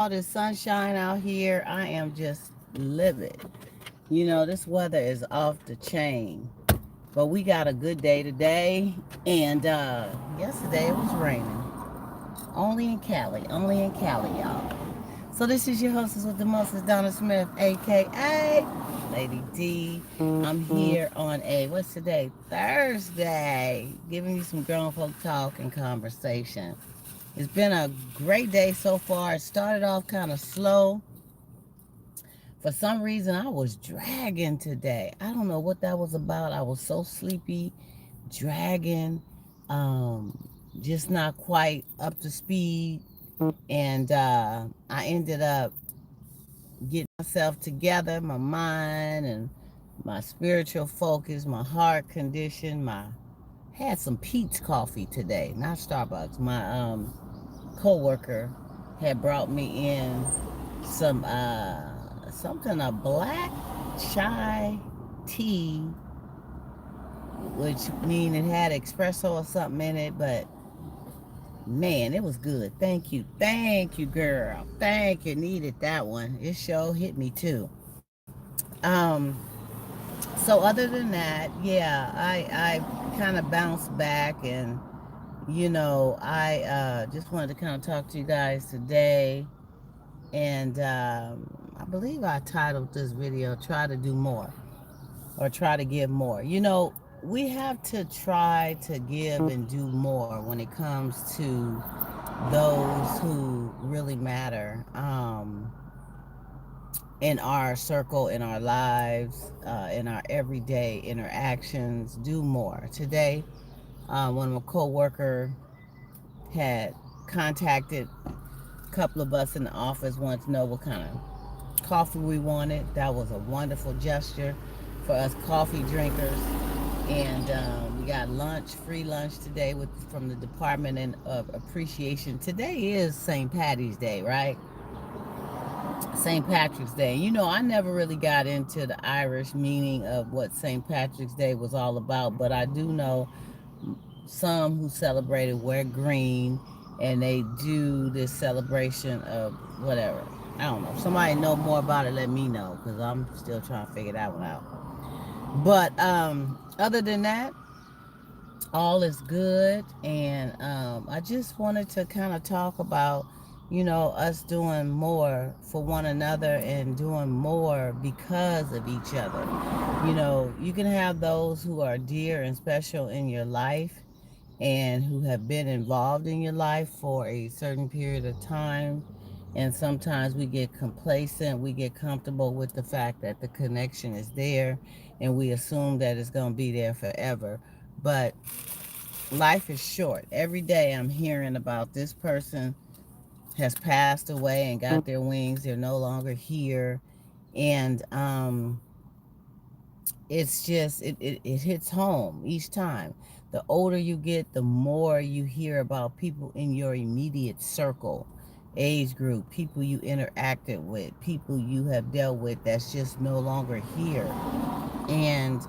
All this sunshine out here, I am just livid. You know, this weather is off the chain. But we got a good day today. And yesterday it was raining. Only in Cali, y'all. So this is your hostess with the most, Donna Smith, aka Lady D. I'm here on what's today? Thursday. Giving you some grown folk talk and conversation. It's been a great day so far. It started off kind of slow. For some reason, I was dragging today. I don't know what that was about. I was so sleepy, dragging, just not quite up to speed. And I ended up getting myself together, my mind and my spiritual focus, my heart condition. My had some Pete's coffee today, not Starbucks. My coworker had brought me in some something a black chai tea, which mean it had espresso or something in it, but man, it was good. Thank you, girl. Thank you. Needed that one. It sure hit me too. Um, so other than that, yeah, I kind of bounced back and I just wanted to kind of talk to you guys today. And I believe I titled this video, Try to Do More or Try to Give More. We have to try to give and do more when it comes to those who really matter in our circle, in our lives, in our everyday interactions. Do more. Today, one of my co-worker had contacted a couple of us in the office, wanted to know what kind of coffee we wanted. That was a wonderful gesture for us coffee drinkers. And we got lunch, free lunch today from the Department of Appreciation. Today is St. Patty's Day, right? St. Patrick's Day. I never really got into the Irish meaning of what St. Patrick's Day was all about, but I do know some who celebrated wear green and they do this celebration of whatever. I don't know. If somebody know more about it, let me know because I'm still trying to figure that one out. But other than that, all is good. And I just wanted to kind of talk about, us doing more for one another and doing more because of each other. You can have those who are dear and special in your life and who have been involved in your life for a certain period of time. And sometimes we get complacent, we get comfortable with the fact that the connection is there, and we assume that it's going to be there forever. But life is short. Every day I'm hearing about this person has passed away and got their wings, they're no longer here. And it's just it hits home each time. The older you get, the more you hear about people in your immediate circle, age group, people you interacted with, people you have dealt with that's just no longer here. And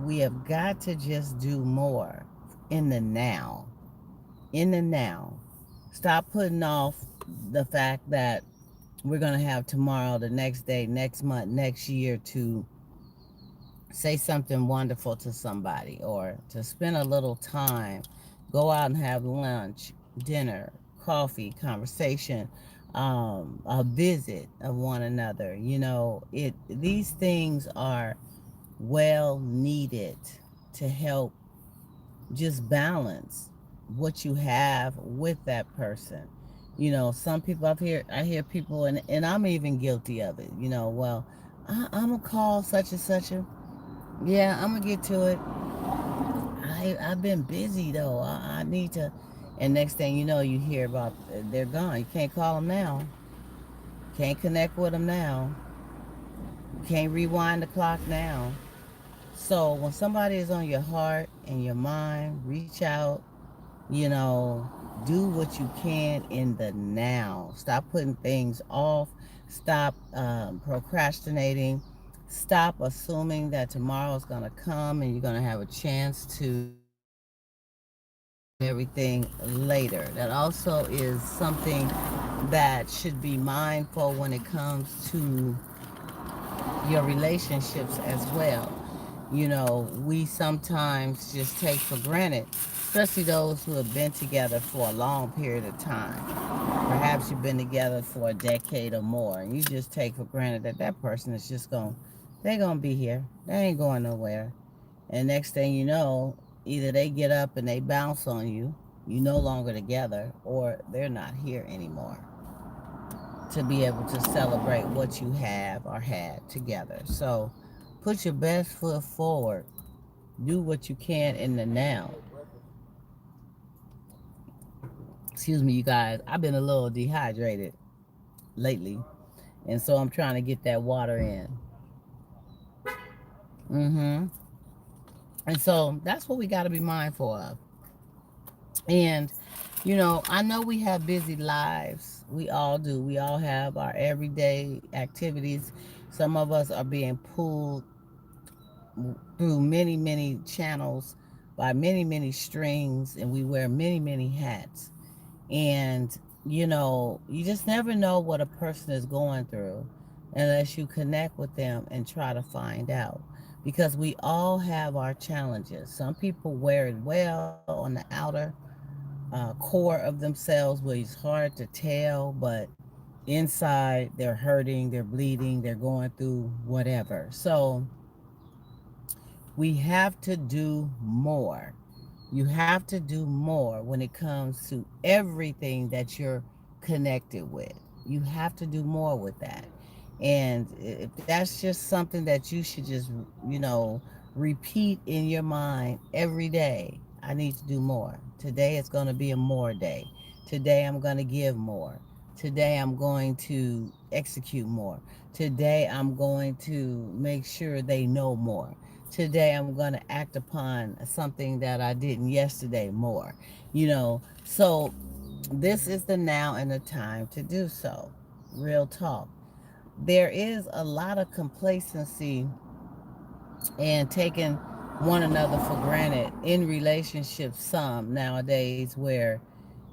we have got to just do more in the now. In the now. Stop putting off the fact that we're going to have tomorrow, the next day, next month, next year to say something wonderful to somebody or to spend a little time, go out and have lunch, dinner, coffee, conversation, a visit of one another. These things are well needed to help just balance what you have with that person. Some people I hear people, and I'm even guilty of it. Well, I'm gonna call such and such a yeah, I'm gonna get to it. I've been busy though. I need to. And next thing you know, you hear about they're gone. You can't call them now. Can't connect with them now. You can't rewind the clock now. So when somebody is on your heart and your mind, reach out. You know, do what you can in the now. Stop putting things off. Stop procrastinating. Stop assuming that tomorrow's going to come and you're going to have a chance to everything later. That also is something that should be mindful when it comes to your relationships as well. You know, we sometimes just take for granted, especially those who have been together for a long period of time. Perhaps you've been together for a decade or more, and you just take for granted that that person is just they're going to be here. They ain't going nowhere. And next thing you know, either they get up and they bounce on you, you no longer together, or they're not here anymore to be able to celebrate what you have or had together. So put your best foot forward. Do what you can in the now. Excuse me, you guys. I've been a little dehydrated lately, and so I'm trying to get that water in. Mm-hmm. And so that's what we got to be mindful of. And, you know, I know we have busy lives. We all do. We all have our everyday activities. Some of us are being pulled through many, many channels by many, many strings, and we wear many, many hats. And, you know, you just never know what a person is going through unless you connect with them and try to find out. Because we all have our challenges. Some people wear it well on the outer core of themselves where it's hard to tell, but inside they're hurting, they're bleeding, they're going through whatever. So we have to do more. You have to do more when it comes to everything that you're connected with. You have to do more with that. And if that's just something that you should just, you know, repeat in your mind every day. I need to do more. Today is going to be a more day. Today I'm going to give more. Today I'm going to execute more. Today I'm going to make sure they know more. Today I'm going to act upon something that I didn't yesterday more. You know, so this is the now and the time to do so. Real talk. There is a lot of complacency and taking one another for granted in relationships some nowadays where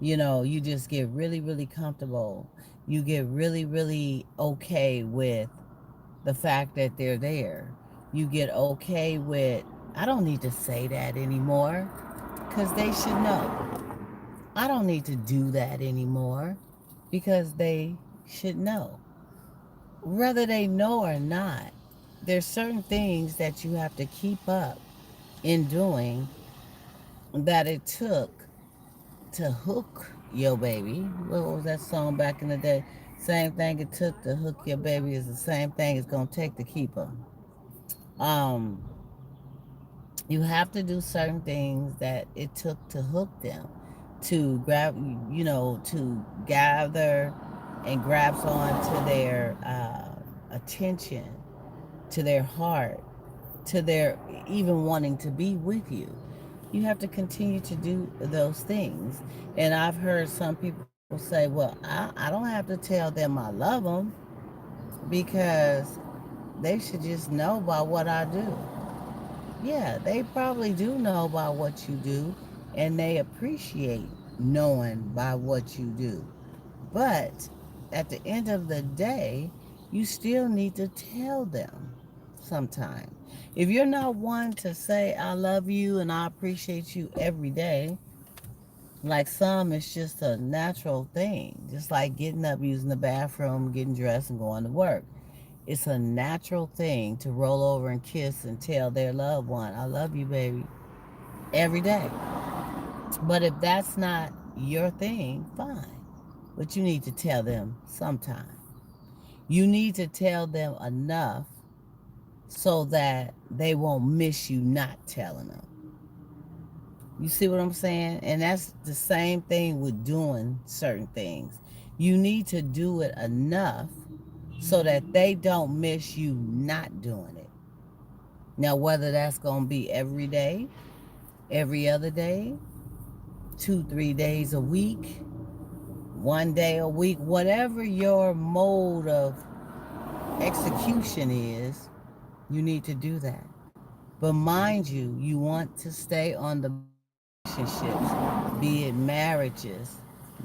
you know you just get really really comfortable, you get really really okay with the fact that they're there, you get okay with I don't need to say that anymore because they should know, I don't need to do that anymore because they should know, whether they know or not. There's certain things that you have to keep up in doing that it took to hook your baby. What was that song back in the day? Same thing it took to hook your baby is the same thing it's gonna take to keep them. Um, you have to do certain things that it took to hook them, to grab, you know, to gather and grabs on to their attention, to their heart, to their even wanting to be with you. You have to continue to do those things. And I've heard some people say, well, I don't have to tell them I love them because they should just know by what I do. Yeah, they probably do know by what you do, and they appreciate knowing by what you do. But at the end of the day, you still need to tell them sometime. If you're not one to say, I love you and I appreciate you every day, like some, it's just a natural thing. Just like getting up, using the bathroom, getting dressed, and going to work. It's a natural thing to roll over and kiss and tell their loved one, I love you, baby, every day. But if that's not your thing, fine. But you need to tell them sometime. You need to tell them enough so that they won't miss you not telling them. You see what I'm saying? And that's the same thing with doing certain things. You need to do it enough so that they don't miss you not doing it. Now, whether that's going to be every day, every other day, 2, 3 days a week, one day a week, whatever your mode of execution is, you need to do that. But mind you, you want to stay on the relationships, be it marriages,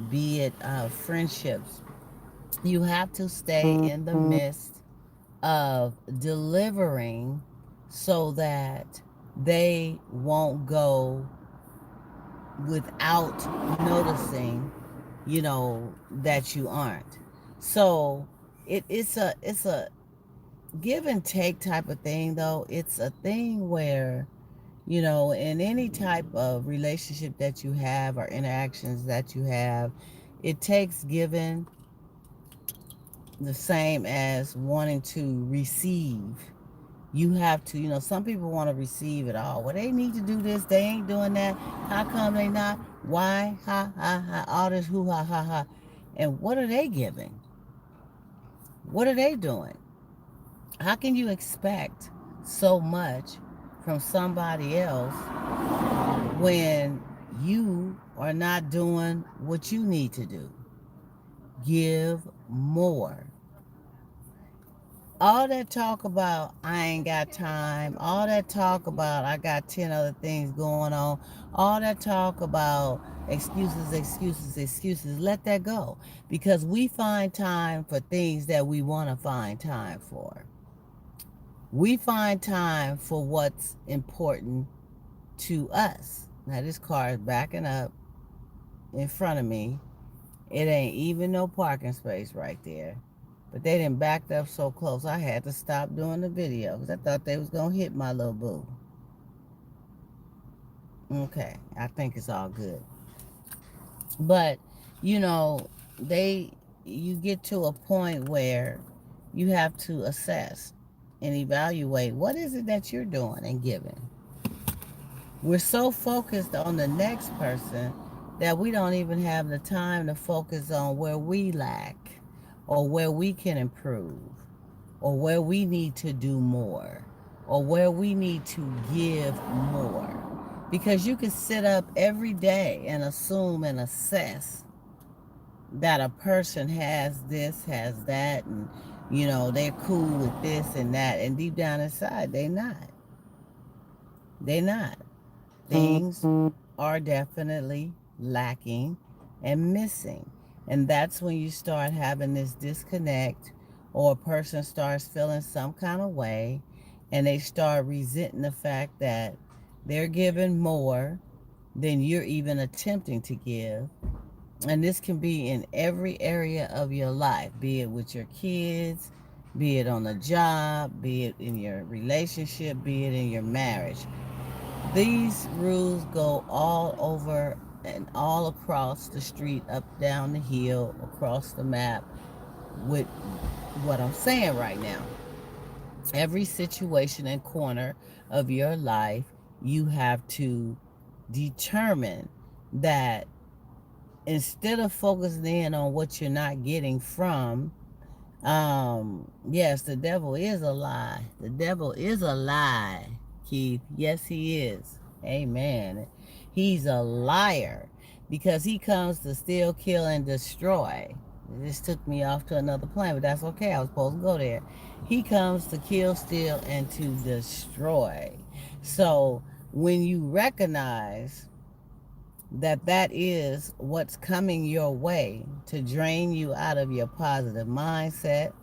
be it friendships, You have to stay in the midst of delivering so that they won't go without noticing, that you aren't. So it's a give and take type of thing, though. It's a thing where, in any type of relationship that you have or interactions that you have, it takes giving the same as wanting to receive. You have to, some people want to receive it all. Well, they need to do this. They ain't doing that. How come they not? Why? Ha, ha, ha. All this hoo, ha, ha, ha. And what are they giving? What are they doing? How can you expect so much from somebody else when you are not doing what you need to do? Give more. All that talk about I ain't got time, all that talk about I got 10 other things going on, all that talk about excuses, excuses, excuses, let that go. Because we find time for things that we want to find time for. We find time for what's important to us. Now, this car is backing up in front of me. It ain't even no parking space right there. But they done backed up so close, I had to stop doing the video because I thought they was going to hit my little boo. Okay, I think it's all good. But, you know, they, you get to a point where you have to assess and evaluate what is it that you're doing and giving. We're so focused on the next person that we don't even have the time to focus on where we lack or where we can improve or where we need to do more or where we need to give more. Because you can sit up every day and assume and assess that a person has this, has that, and they're cool with this and that, and deep down inside, they not. They not. Things are definitely lacking and missing. And that's when you start having this disconnect, or a person starts feeling some kind of way and they start resenting the fact that they're giving more than you're even attempting to give. And this can be in every area of your life, be it with your kids, be it on the job, be it in your relationship, be it in your marriage. These rules go all over and all across the street, up, down the hill, across the map, with what I'm saying right now. Every situation and corner of your life, you have to determine that instead of focusing in on what you're not getting from, yes, the devil is a lie. The devil is a lie, Keith. Yes, he is. Amen. He's a liar because he comes to steal, kill, and destroy. This took me off to another plane, but that's okay. I was supposed to go there. He comes to kill, steal, and to destroy. So when you recognize that that is what's coming your way to drain you out of your positive mindset,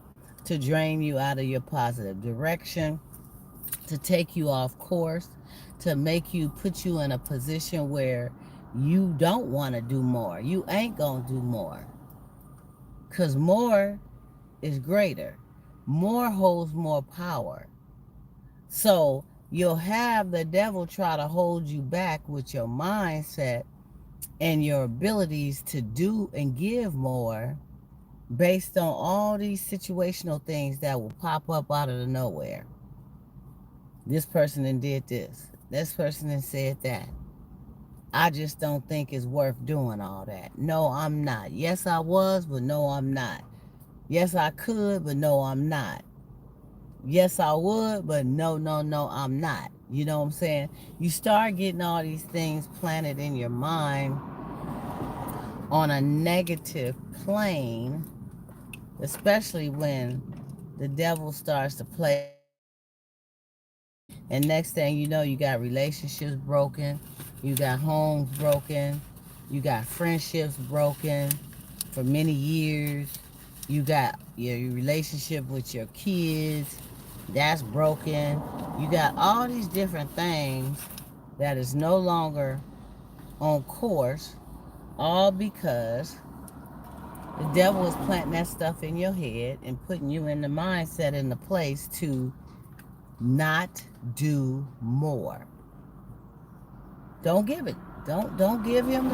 to drain you out of your positive direction, to take you off course, to make you put you in a position where you don't want to do more. You ain't going to do more because more is greater. More holds more power. So you'll have the devil try to hold you back with your mindset and your abilities to do and give more based on all these situational things that will pop up out of the nowhere. This person then did this. This person then said that. I just don't think it's worth doing all that. No, I'm not. Yes, I was, but no, I'm not. Yes, I could, but no, I'm not. Yes, I would, but no, no, no, I'm not. You know what I'm saying? You start getting all these things planted in your mind on a negative plane, especially when the devil starts to play and next thing you know, you got relationships broken, you got homes broken, you got friendships broken for many years, You got your relationship with your kids, that's broken. You got all these different things that is no longer on course, all because the devil is planting that stuff in your head and putting you in the mindset in the place to not do more. Don't give it. Don't give him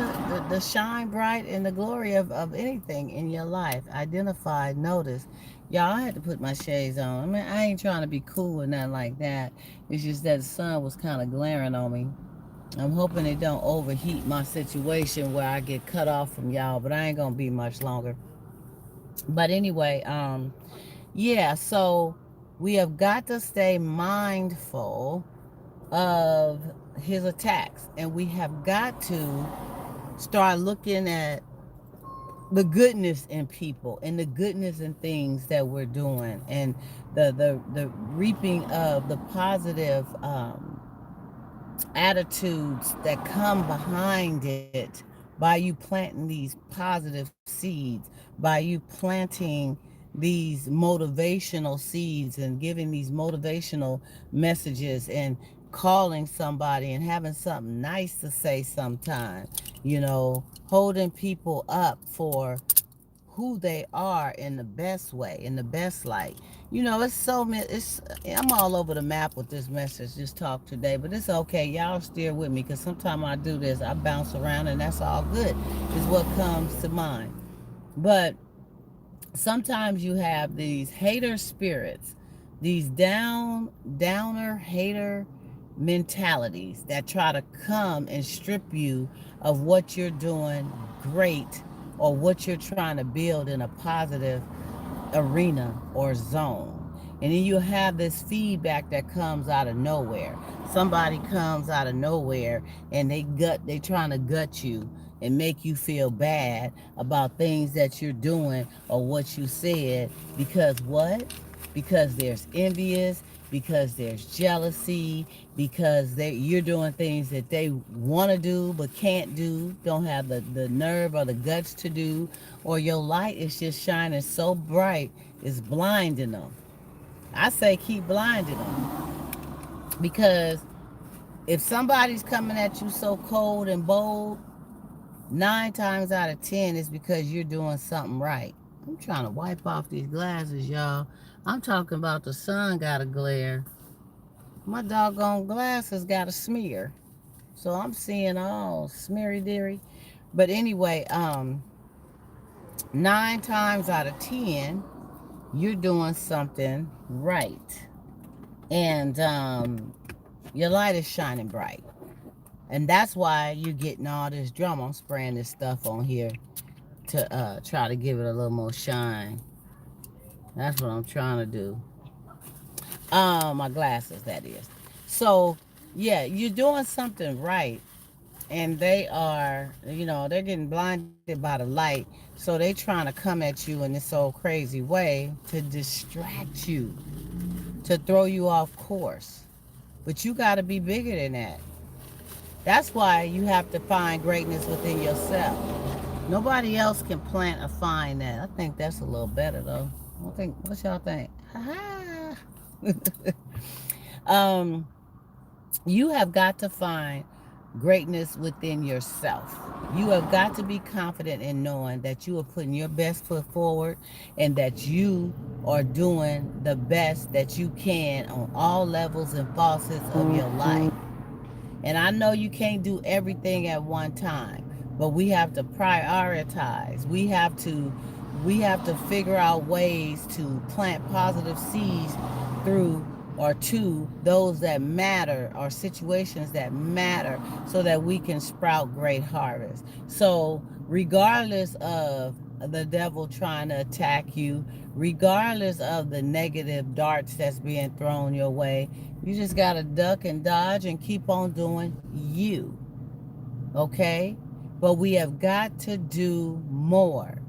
the shine bright and the glory of anything in your life. Identify, notice. Y'all, I had to put my shades on. I mean, I ain't trying to be cool or nothing like that. It's just that the sun was kind of glaring on me. I'm hoping it don't overheat my situation where I get cut off from y'all, but I ain't gonna be much longer. But anyway, yeah, so we have got to stay mindful of his attacks, and we have got to start looking at the goodness in people and the goodness in things that we're doing, and the reaping of the positive attitudes that come behind it by you planting these positive seeds, by you planting these motivational seeds and giving these motivational messages and calling somebody and having something nice to say sometime, holding people up for who they are in the best way, in the best light. It's so it's I'm all over the map with this message, this talk today, but it's okay. Y'all steer with me because sometimes I do this, I bounce around, and that's all good. Is what comes to mind. But sometimes you have these hater spirits, these downer hater mentalities that try to come and strip you of what you're doing great or what you're trying to build in a positive arena or zone. And then you have this feedback that comes out of nowhere. Somebody comes out of nowhere and they trying to gut you and make you feel bad about things that you're doing or what you said, because what? Because there's envious, because there's jealousy, because you're doing things that they want to do but can't do, don't have the nerve or the guts to do, or your light is just shining so bright it's blinding them. I say keep blinding them, because if somebody's coming at you so cold and bold, 9 times out of 10 is because you're doing something right. I'm trying to wipe off these glasses, y'all. I'm talking about the sun got a glare. My doggone glasses got a smear. So I'm seeing all smeary deary. But anyway, 9 times out of 10, you're doing something right. And your light is shining bright. And that's why you're getting all this drama. I'm spraying this stuff on here to try to give it a little more shine. That's what I'm trying to do. My glasses, that is. So, yeah, you're doing something right. And they are, they're getting blinded by the light. So they trying to come at you in this old crazy way to distract you, to throw you off course. But you got to be bigger than that. That's why you have to find greatness within yourself. Nobody else can plant or find that. I think that's a little better though. What y'all think? Ha um, you have got to find greatness within yourself. You have got to be confident in knowing that you are putting your best foot forward and that you are doing the best that you can on all levels and facets of your life. And I know you can't do everything at one time, but we have to prioritize. We have to figure out ways to plant positive seeds through or to those that matter or situations that matter so that we can sprout great harvest. So, regardless of the devil trying to attack you, regardless of the negative darts that's being thrown your way, you just got to duck and dodge and keep on doing you. Okay? But we have got to do more.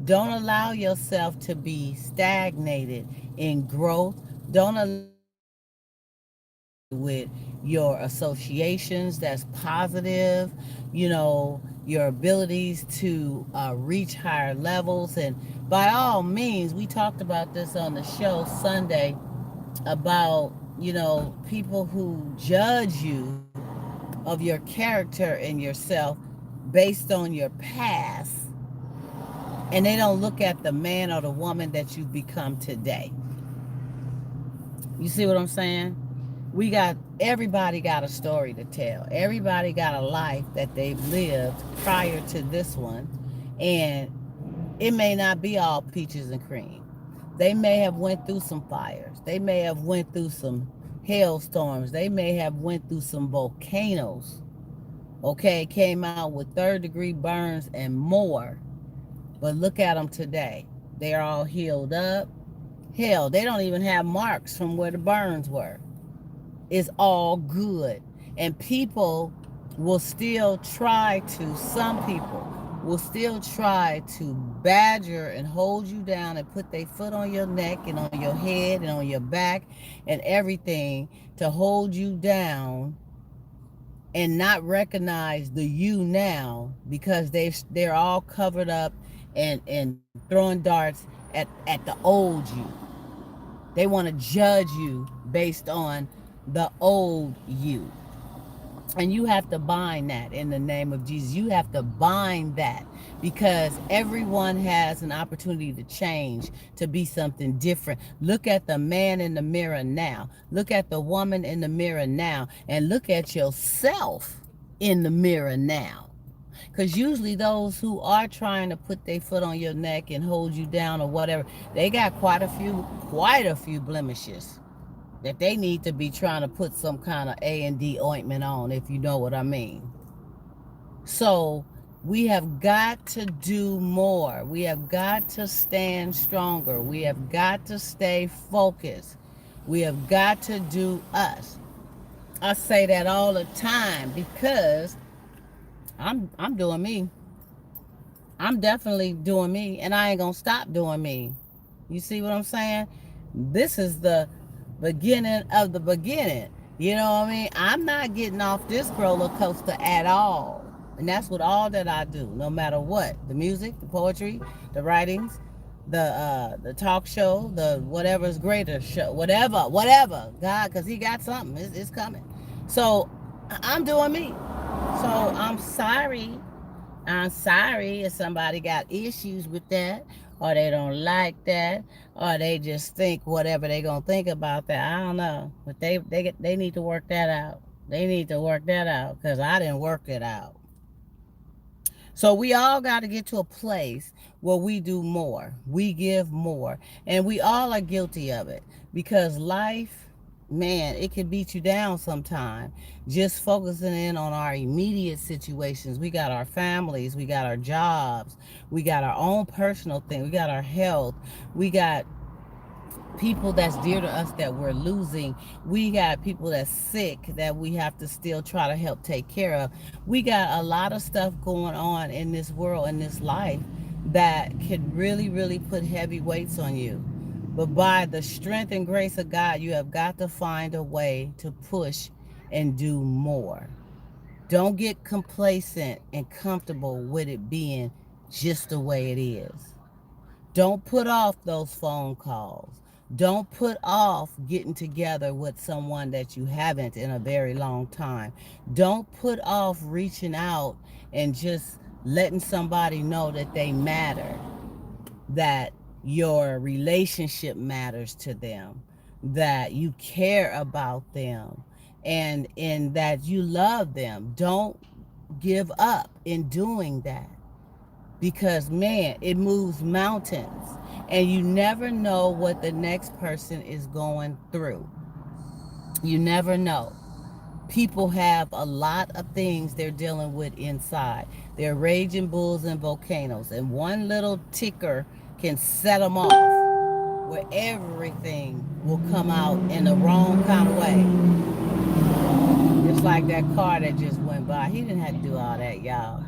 Don't allow yourself to be stagnated in growth. Don't allow yourself to be stagnated with your associations that's positive. your abilities to reach higher levels. And by all means, we talked about this on the show Sunday about, people who judge you of your character and yourself based on your past, and they don't look at the man or the woman that you've become today. You see what I'm saying? Everybody got a story to tell. Everybody got a life that they've lived prior to this one. And it may not be all peaches and cream. They may have went through some fires. They may have went through some hailstorms. They may have went through some volcanoes. Okay, came out with third degree burns and more. But look at them today. They're all healed up. Hell, they don't even have marks from where the burns were. It's all good. And people will still try to, some people will still try to badger and hold you down and put their foot on your neck and on your head and on your back and everything to hold you down and not recognize the you now, because they're all covered up and throwing darts at the old you. They want to judge you based on the old you. And you have to bind that in the name of Jesus. You have to bind that, because everyone has an opportunity to change, to be something different. Look at the man in the mirror now. Look at the woman in the mirror now. And look at yourself in the mirror now. Because usually those who are trying to put their foot on your neck and hold you down or whatever, they got quite a few blemishes that they need to be trying to put some kind of A&D ointment on, if you know what I mean. So we have got to do more. We have got to stand stronger. We have got to stay focused. We have got to do us. I say that all the time because I'm doing me. I'm definitely doing me, and I ain't gonna stop doing me. You see what I'm saying? This is the beginning of the beginning. You know what I mean? I'm not getting off this roller coaster at all. And that's what all that I do, no matter what. The music, the poetry, the writings, the talk show, the whatever's greater show, whatever. God, because he got something. It's coming. So I'm doing me. So I'm sorry if somebody got issues with that, or they don't like that, or they just think whatever they gonna think about that. I don't know, but they need to work that out. They need to work that out, because I didn't work it out. So we all got to get to a place where we do more, we give more, and we all are guilty of it, because life, man, it can beat you down sometime. Just focusing in on our immediate situations. We got our families, we got our jobs, we got our own personal thing, we got our health, we got people that's dear to us that we're losing. We got people that's sick that we have to still try to help take care of. We got a lot of stuff going on in this world, in this life, that can really, really put heavy weights on you. But by the strength and grace of God, you have got to find a way to push and do more. Don't get complacent and comfortable with it being just the way it is. Don't put off those phone calls. Don't put off getting together with someone that you haven't in a very long time. Don't put off reaching out and just letting somebody know that they matter, that your relationship matters to them, that you care about them, and that you love them. Don't give up in doing that, because man, it moves mountains, and you never know what the next person is going through. You never know. People have a lot of things they're dealing with inside. They're raging bulls and volcanoes, and one little ticker can set them off, where everything will come out in the wrong kind of way. Just like that car that just went by. He didn't have to do all that, y'all.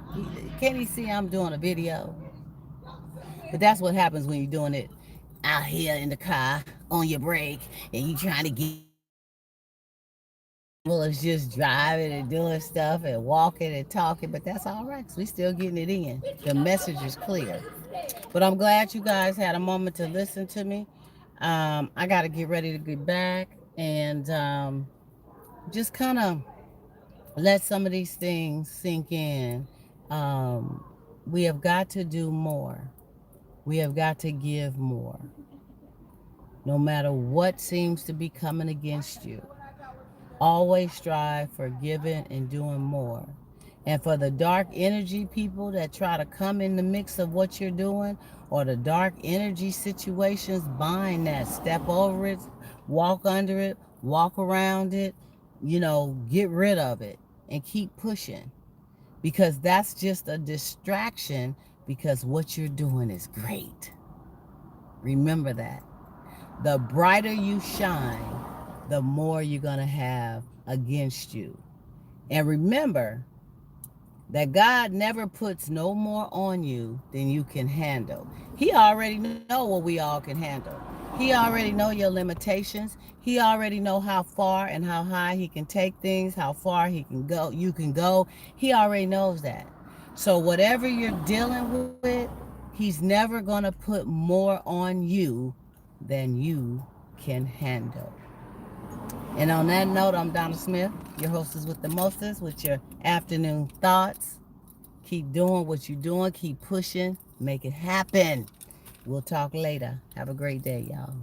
Can't he see I'm doing a video? But that's what happens when you're doing it out here in the car on your break and you trying to get Well, it's just driving and doing stuff and walking and talking, but that's all right, 'cause we still getting it in. The message is clear. But I'm glad you guys had a moment to listen to me. I got to get ready to get back and just kind of let some of these things sink in. Um, we have got to do more. We have got to give more, no matter what seems to be coming against you. Always strive for giving and doing more. And for the dark energy people that try to come in the mix of what you're doing, or the dark energy situations, bind that, step over it, walk under it, walk around it, get rid of it and keep pushing, because that's just a distraction, because what you're doing is great. Remember that. The brighter you shine, the more you're going to have against you. And remember that God never puts no more on you than you can handle. He already know what we all can handle. He already know your limitations. He already know how far and how high he can take things, how far he can go, you can go. He already knows that. So whatever you're dealing with, he's never going to put more on you than you can handle. And on that note, I'm Donna Smith, your hostess with the mostest, with your afternoon thoughts. Keep doing what you're doing. Keep pushing. Make it happen. We'll talk later. Have a great day, y'all.